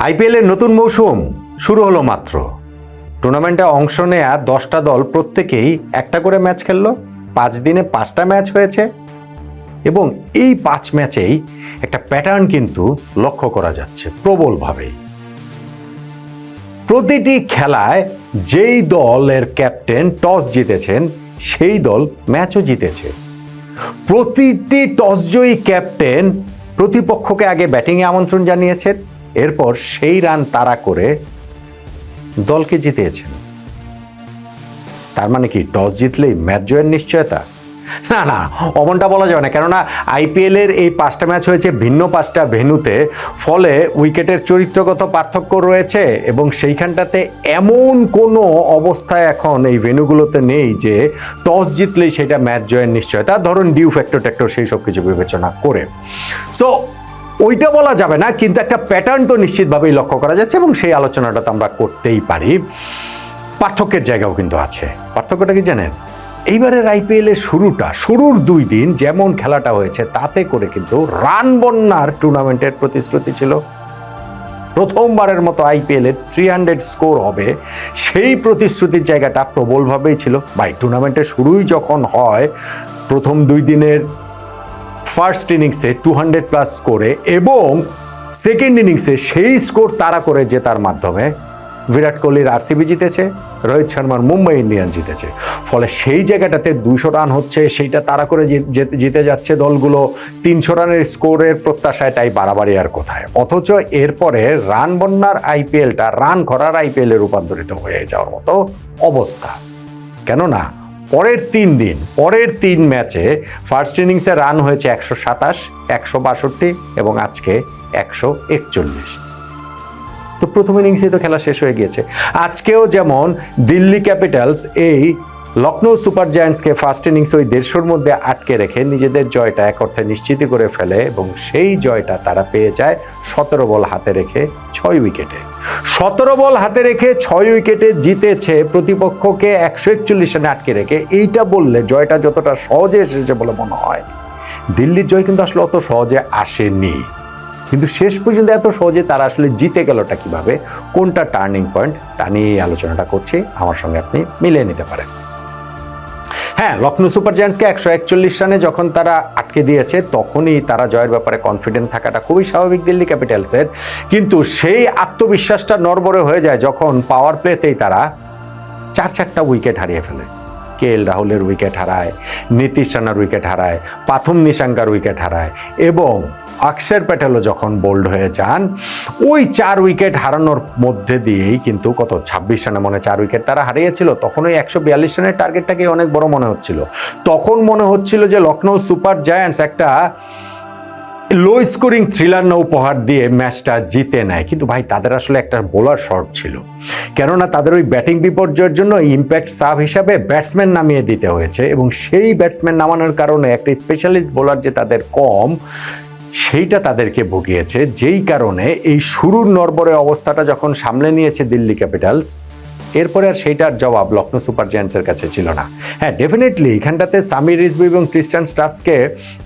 আইপিএলের নতুন মৌসুম শুরু হলো মাত্র। টুর্নামেন্টে অংশ নেয়া 10টা দল প্রত্যেকেই একটা করে ম্যাচ খেললো। 5 দিনে 5টা ম্যাচ হয়েছে এবং এই 5 ম্যাচেই একটা প্যাটার্ন কিন্তু লক্ষ্য করা যাচ্ছে প্রবলভাবেই। প্রতিটি খেলায় যেই দলের ক্যাপ্টেন টস জিতেছেন সেই দল ম্যাচও জিতেছে। প্রতিটি টসজয়ী ক্যাপ্টেন প্রতিপক্ষকে আগে ব্যাটিংয়ে আমন্ত্রণ জানিয়েছেন, এরপর সেই রান তাড়া করে দলকে জিতিয়েছেন। তার মানে কি টস জিতলেই ম্যাচ জয়ের নিশ্চয়তা? না, অমনটা বলা যাবে না, কেননা আইপিএলের এই 5টা ম্যাচ হয়েছে ভিন্ন 5টা ভেন্যুতে, ফলে উইকেটের চরিত্রগত পার্থক্য রয়েছে এবং সেইখানটাতে এমন কোনো অবস্থায় এখন এই ভেন্যুগুলোতে নেই যে টস জিতলেই সেটা ম্যাচ জয়ের নিশ্চয়তা, ধরুন ডিউ ফ্যাক্টর সেই সব কিছু বিবেচনা করে। সো ওইটা বলা যাবে না, কিন্তু একটা প্যাটার্ন তো নিশ্চিতভাবেই লক্ষ্য করা যাচ্ছে এবং সেই আলোচনাটা তো আমরা করতেই পারি। পার্থক্যের জায়গাও কিন্তু আছে। পার্থক্যটা কি জানেন? এইবারের আইপিএলের শুরুর 2 দিন যেমন খেলাটা হয়েছে তাতে করে কিন্তু রান বন্যার টুর্নামেন্টের প্রতিশ্রুতি ছিল। প্রথমবারের মতো আইপিএলে 300 স্কোর হবে সেই প্রতিশ্রুতির জায়গাটা প্রবলভাবেই ছিল। ভাই, টুর্নামেন্টের শুরুই যখন হয় প্রথম 2 দিনের ফার্স্ট ইনিংসে 200+ স্কোরে এবং সেকেন্ড ইনিংসে সেই স্কোর তাড়া করে জেতার মাধ্যমে বিরাট কোহলির আরসিবি জিতেছে, রোহিত শর্মার মুম্বাই ইন্ডিয়ান্স জিতেছে। ফলে সেই জায়গাটাতে 200 রান হচ্ছে, সেইটা তাড়া করে জিতে যাচ্ছে দলগুলো। 300 রানের স্কোরের প্রত্যাশায় তাই বাড়াবাড়ি আর কোথায়। অথচ এরপরে রান বন্যার আইপিএলটা রান খরার আইপিএলে রূপান্তরিত হয়ে যাওয়ার মতো অবস্থা। কেননা পরের 3 ম্যাচে ফার্স্ট ইনিংসে রান হয়েছে 127, 162 এবং আজকে 141। তো প্রথম ইনিংসেই তো খেলা শেষ হয়ে গিয়েছে। আজকেও যেমন দিল্লি ক্যাপিটালস এই লখনৌ সুপার জায়ান্টসকে ফার্স্ট ইনিংসে ওই 150-র মধ্যে আটকে রেখে নিজেদের জয়টা এক অর্থে নিশ্চিত করে ফেলে এবং সেই জয়টা তারা পেয়ে যায় 17 বল হাতে রেখে 6 উইকেটে। 17 বল হাতে রেখে 6 উইকেটে জিতেছে প্রতিপক্ষকে 141 রানে আটকে রেখে। এইটা বললে জয়টা যতটা সহজে এসেছে বলে মনে হয়, দিল্লির জয় কিন্তু আসলে অত সহজে আসেনি। কিন্তু শেষ পর্যন্ত এত সহজে তারা আসলে জিতে গেলটা কিভাবে, কোনটা টার্নিং পয়েন্ট, তা নিয়ে এই আলোচনাটা করছি। আমার সঙ্গে আপনি মিলিয়ে নিতে পারেন। হ্যাঁ, লখনৌ সুপার জায়ান্টসকে 141 রানে যখন তারা আটকে দিয়েছে তখনই তারা জয়ের ব্যাপারে কনফিডেন্ট থাকাটা খুবই স্বাভাবিক দিল্লি ক্যাপিটালসের। কিন্তু সেই আত্মবিশ্বাসটা নড়বড়ে হয়ে যায় যখন পাওয়ার প্লেতেই তারা 4-4টা উইকেট হারিয়ে ফেলে। কেএল রাহুলের উইকেট হারায়, নীতিশ রানার উইকেট হারায়, পাথুম নিশাঙ্কার উইকেট হারায় এবং অক্ষর প্যাটেলও যখন বোল্ড হয়ে যান, ওই 4 উইকেট হারানোর মধ্যে দিয়েই কিন্তু 26 রানে মনে 4 উইকেট তারা হারিয়েছিল। তখন ওই 142 রানের টার্গেটটাকে অনেক বড় মনে হচ্ছিল। তখন মনে হচ্ছিল যে লখনৌ সুপার জায়ান্টস একটা লো স্কোরিং থ্রিলার না উপহার দিয়ে ম্যাচটা জিতে নেয়। কিন্তু ভাই, তাদের আসলে একটা বোলার শর্ট ছিল, কেননা তাদের ওই ব্যাটিং বিপর্যয়ের জন্য ইম্প্যাক্ট সাব হিসাবে ব্যাটসম্যান নামিয়ে দিতে হয়েছে এবং সেই ব্যাটসম্যান নামানোর কারণে একটা স্পেশালিস্ট বোলার যে তাদের কম, সেইটা তাদেরকে ভুগিয়েছে। যেই কারণে এই শুরুর নড়বড়ে অবস্থাটা যখন সামলে নিয়েছে দিল্লি ক্যাপিটালস, এরপরে আর সেইটার জবাব লখনৌ সুপার জায়ান্টসের কাছে ছিল না। হ্যাঁ, ডেফিনেটলি এখানটাতে সামির রিজভি এবং ট্রিস্টান স্টাফসকে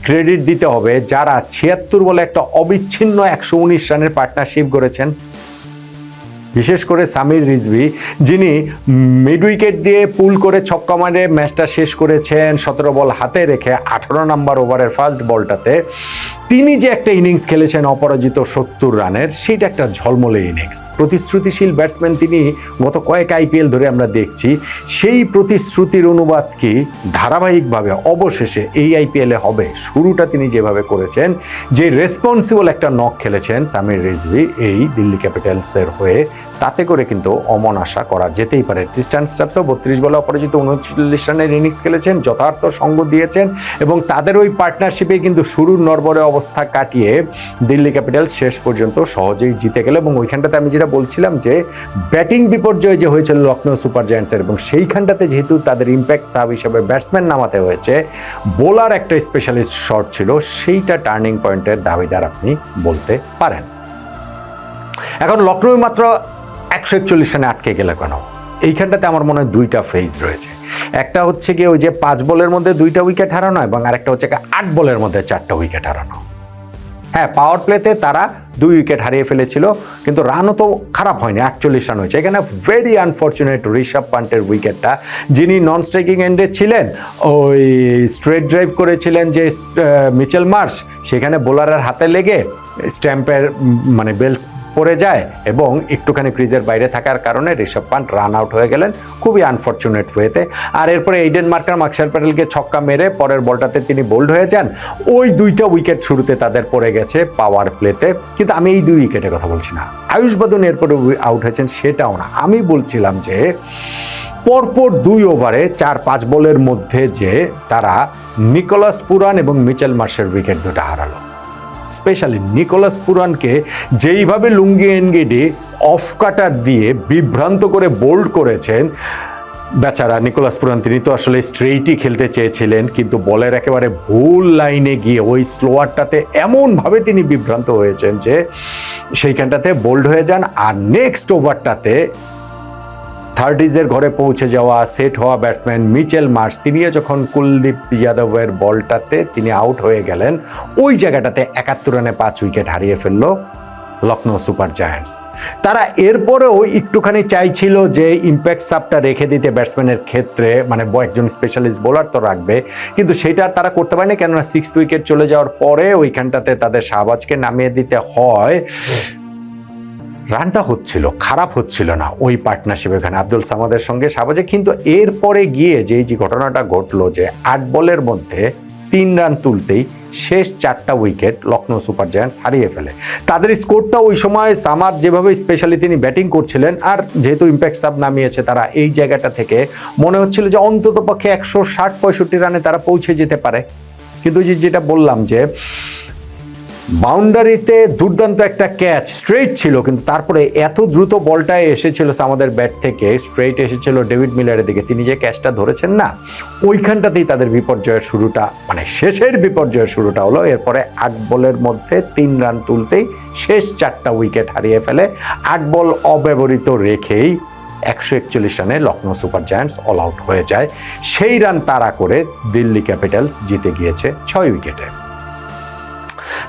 ক্রেডিট দিতে হবে, যারা 76 বলে একটা অবিচ্ছিন্ন 119 রানের পার্টনারশিপ গড়েছেন। বিশেষ করে সামির রিজভি, যিনি মিড উইকেট দিয়ে পুল করে ছক্কা মারে ম্যাচটা শেষ করেছেন 17 বল হাতে রেখে 18 নম্বর ওভারের ফার্স্ট বলটাতে। তিনি যে একটা ইনিংস খেলেছেন অপরাজিত 70 রানের, সেইটা একটা ঝলমলে ইনিংস। প্রতিশ্রুতিশীল ব্যাটসম্যান তিনি, গত কয়েক আইপিএল ধরে আমরা দেখছি। সেই প্রতিশ্রুতির অনুবাদ কি ধারাবাহিকভাবে অবশেষে এই আইপিএলে হবে? শুরুটা তিনি যেভাবে করেছেন, যে রেসপন্সিবল একটা নক খেলেছেন সামির রিজভি এই দিল্লি ক্যাপিটালসের হয়ে, তাতে করে কিন্তু অমন আশা করা যেতেই পারে। ট্রিস্টান স্টাফসও 32 বলে অপরাজিত 39 রানের ইনিংস খেলেছেন, যথার্থ সঙ্গ দিয়েছেন এবং তাদের ওই পার্টনারশিপে কিন্তু শুরুর নড়বড়ে অবস্থা কাটিয়ে দিল্লি ক্যাপিটালস শেষ পর্যন্ত সহজেই জিতে গেল। এবং ওইখানটাতে আমি যেটা বলছিলাম যে ব্যাটিং বিপর্যয় যে হয়েছিল লখনৌ সুপার জায়ান্টসের, এবং সেইখানটাতে যেহেতু তাদের ইম্প্যাক্ট সাব হিসেবে ব্যাটসম্যান নামাতে হয়েছে, বোলার একটা স্পেশালিস্ট শট ছিল, সেইটা টার্নিং পয়েন্টের দাবিদার আপনি বলতে পারেন। এখন লখনৌ মাত্র 141 রানে আটকে গেলে কেন? এইখানটাতে আমার মনে হয় 2টা ফেজ রয়েছে। একটা হচ্ছে গিয়ে ওই যে 5 বলের মধ্যে 2টা উইকেট হারানো এবং আরেকটা হচ্ছে 8 বলের মধ্যে 4টা উইকেট হারানো। হ্যাঁ, পাওয়ার প্লেতে তারা 2 উইকেট হারিয়ে ফেলেছিল, কিন্তু রানও তো খারাপ হয়নি, 41 রান হয়েছে। এখানে ভেরি আনফর্চুনেট ঋষভ পান্টের উইকেটটা, যিনি নন স্ট্রাইকিং এন্ডে ছিলেন, ওই স্ট্রেট ড্রাইভ করেছিলেন যে মিচেল মার্শ, সেখানে বোলারের হাতে লেগে স্ট্যাম্পের মানে বেলস পড়ে যায় এবং একটুখানি ক্রিজের বাইরে থাকার কারণে ঋষভ পান্ট রান আউট হয়ে গেলেন খুবই আনফর্চুনেট ওয়েতে। আর এরপরে এইডেন মার্কার অক্ষর প্যাটেলকে ছক্কা মেরে পরের বলটাতে তিনি বোল্ড হয়ে যান। ওই 2টা উইকেট শুরুতে তাদের পড়ে গেছে পাওয়ার প্লেতে, কিন্তু আমি এই 2 উইকেটের কথা বলছি না। আয়ুষ বাদন এরপরে আউট হয়েছেন সেটাও না, আমি বলছিলাম যে পরপর 2 ওভারে 4-5 বলের মধ্যে যে তারা নিকোলাস পুরান এবং মিচেল মার্শের উইকেট দুটো হারালো। স্পেশালি নিকোলাস পুরানকে যেইভাবে লুঙ্গি এনগিডি অফ কাটার দিয়ে বিভ্রান্ত করে বোল্ড করেছেন, বেচারা নিকোলাস পুরান, তিনি তো আসলে স্ট্রেইটই খেলতে চেয়েছিলেন, কিন্তু বলের একেবারে ভুল লাইনে গিয়ে ওই স্লোয়ারটাতে এমনভাবে তিনি বিভ্রান্ত হয়েছেন যে সেইখানটাতে বোল্ড হয়ে যান। আর নেক্সট ওভারটাতে 30s ঘরে পৌঁছে যাওয়া সেট হওয়া ব্যাটসম্যান মিচেল মার্শ, তিনিও যখন কুলদীপ যাদবের বলটাতে তিনি আউট হয়ে গেলেন, ওই জায়গাটাতে 71 রানে 5 উইকেট হারিয়ে ফেলল লখনৌ সুপার জায়ান্টস। তারা এরপরেও একটুখানি চাইছিল যে ইম্প্যাক্ট সাবটা রেখে দিতে ব্যাটসম্যানের ক্ষেত্রে, মানে একজন স্পেশালিস্ট বোলার তো রাখবে, কিন্তু সেটা তারা করতে পারেনি, কেননা 6th উইকেট চলে যাওয়ার পরে ওইখানটাতে তাদের শাহবাজকে নামিয়ে দিতে হয়। রানটা হচ্ছিল, খারাপ হচ্ছিল না ওই পার্টনারশিপ এখানে আব্দুল সামাদের সঙ্গে শাহবাজে, কিন্তু এরপরে গিয়ে যে ঘটনাটা ঘটলো যে 8 বলের মধ্যে 3 রান তুলতেই শেষ 4টা উইকেট লখনৌ সুপার জায়ান্টস হারিয়ে ফেলে। তাদের স্কোরটা ওই সময় সামার যেভাবে স্পেশালি তিনি ব্যাটিং করছিলেন, আর যেহেতু ইম্প্যাক্ট সাব নামিয়েছে, তারা এই জায়গাটা থেকে মনে হচ্ছিল যে অন্তত পক্ষে 160-65 রানে তারা পৌঁছে যেতে পারে। কিন্তু যেটা বললাম যে বাউন্ডারিতে দুর্দান্ত একটা ক্যাচ, স্ট্রেইট ছিল, কিন্তু তারপরে এত দ্রুত বলটা এসেছিল আমাদের ব্যাট থেকে, স্ট্রেইট এসেছিল ডেভিড মিলারের দিকে, তিনি যে ক্যাচটা ধরেছেন না, ওইখানটাতেই তাদের বিপর্যয়ের শুরুটা, মানে শেষের বিপর্যয়ের শুরুটা হলো। এরপরে 8 বলের মধ্যে 3 রান তুলতেই শেষ 4টা উইকেট হারিয়ে ফেলে। 8 বল অব্যবহৃত রেখেই 141 রানে Lucknow super giants all out হয়ে যায়। সেই রান তাড়া করে দিল্লি ক্যাপিটালস জিতে গিয়েছে 6 উইকেটে।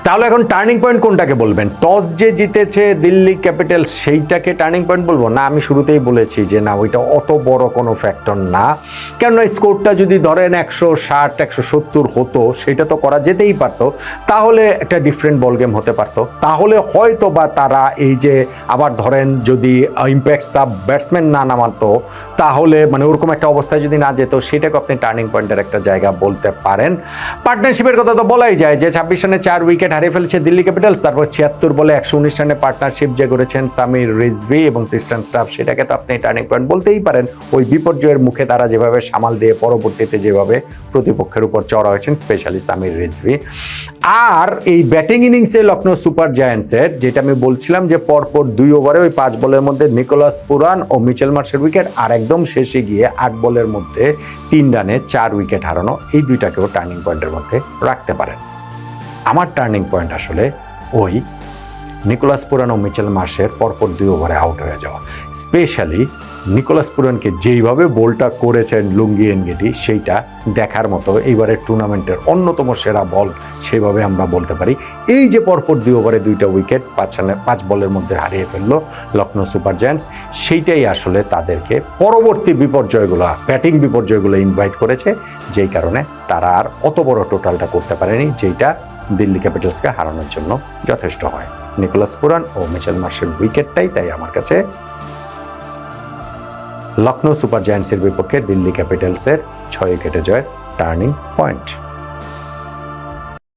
তাহলে এখন টার্নিং পয়েন্ট কোনটাকে বলবেন? টস যে জিতেছে দিল্লি ক্যাপিটালস, সেইটাকে টার্নিং পয়েন্ট বলবো না? আমি শুরুতেই বলেছি যে না, ওইটা অত বড় কোনো ফ্যাক্টর না, কেননা স্কোরটা যদি ধরেন 160-170 হতো, সেটা তো করা যেতেই পারতো, তাহলে একটা ডিফারেন্ট বল গেম হতে পারতো। তাহলে হয়তো বা তারা এই যে আবার ধরেন যদি ইম্প্যাক্ট সাব ব্যাটসম্যান না নামাতো, তাহলে মানে ওরকম একটা অবস্থায় যদি না যেত, সেটাকে আপনি টার্নিং পয়েন্টের একটা জায়গা বলতে পারেন। পার্টনারশিপের কথা তো বলাই যায় যে 26 রানে 4 উইকেট হারিয়ে ফেলেছে দিল্লি ক্যাপিটালস, তারপর 76 বলে 119 রানে পার্টনারশিপ যে করেছেন সামির রিজভি এবং ক্রিস্টান স্টাফ, সেটাকে তো আপনি টার্নিং পয়েন্ট বলতেই পারেন। ওই বিপর্যয়ের মুখে তারা যেভাবে সামাল দিয়ে পরবর্তীতে যেভাবে প্রতিপক্ষের উপর চড়া হয়েছেন, স্পেশালি সামির রিজভি। আর এই ব্যাটিং ইনিংসে লখনৌ সুপার জায়ান্টসের, যেটা আমি বলছিলাম যে পরপর 2 ওভারে ওই 5 বলের মধ্যে নিকোলাস পুরান ও মিচেল মার্শের উইকেট, আর একদম শেষে গিয়ে 8 বলের মধ্যে 3 রানে 4 উইকেট হারানো, এই দুইটাকেও টার্নিং পয়েন্টের মধ্যে রাখতে পারেন। আমার টার্নিং পয়েন্ট আসলে ওই নিকোলাস পুরান ও মিচেল মার্শের পরপর 2 ওভারে আউট হয়ে যাওয়া। স্পেশালি নিকোলাস পুরানকে যেইভাবে বলটা করেছেন লুঙ্গি এনগিডি, সেইটা দেখার মতো, এইবারের টুর্নামেন্টের অন্যতম সেরা বল সেইভাবে আমরা বলতে পারি। এই যে পরপর 2 ওভারে 2টা উইকেট 5 বলের মধ্যে হারিয়ে ফেললো লখনৌ সুপার জায়ান্টস, সেইটাই আসলে তাদেরকে পরবর্তী বিপর্যয়গুলো, ব্যাটিং বিপর্যয়গুলো ইনভাইট করেছে, যেই কারণে তারা আর অত বড় টোটালটা করতে পারেনি, যেইটা দিল্লি ক্যাপিটালসকে হারানোর জন্য যথেষ্ট হয়। নিকোলাস পুরান ও মিচেল মার্শের উইকেটটাই তাই আমার কাছে লখনৌ সুপার জায়ান্টসের বিপক্ষে দিল্লি ক্যাপিটালসের 6 উইকেটে জয়ের টার্নিং পয়েন্ট।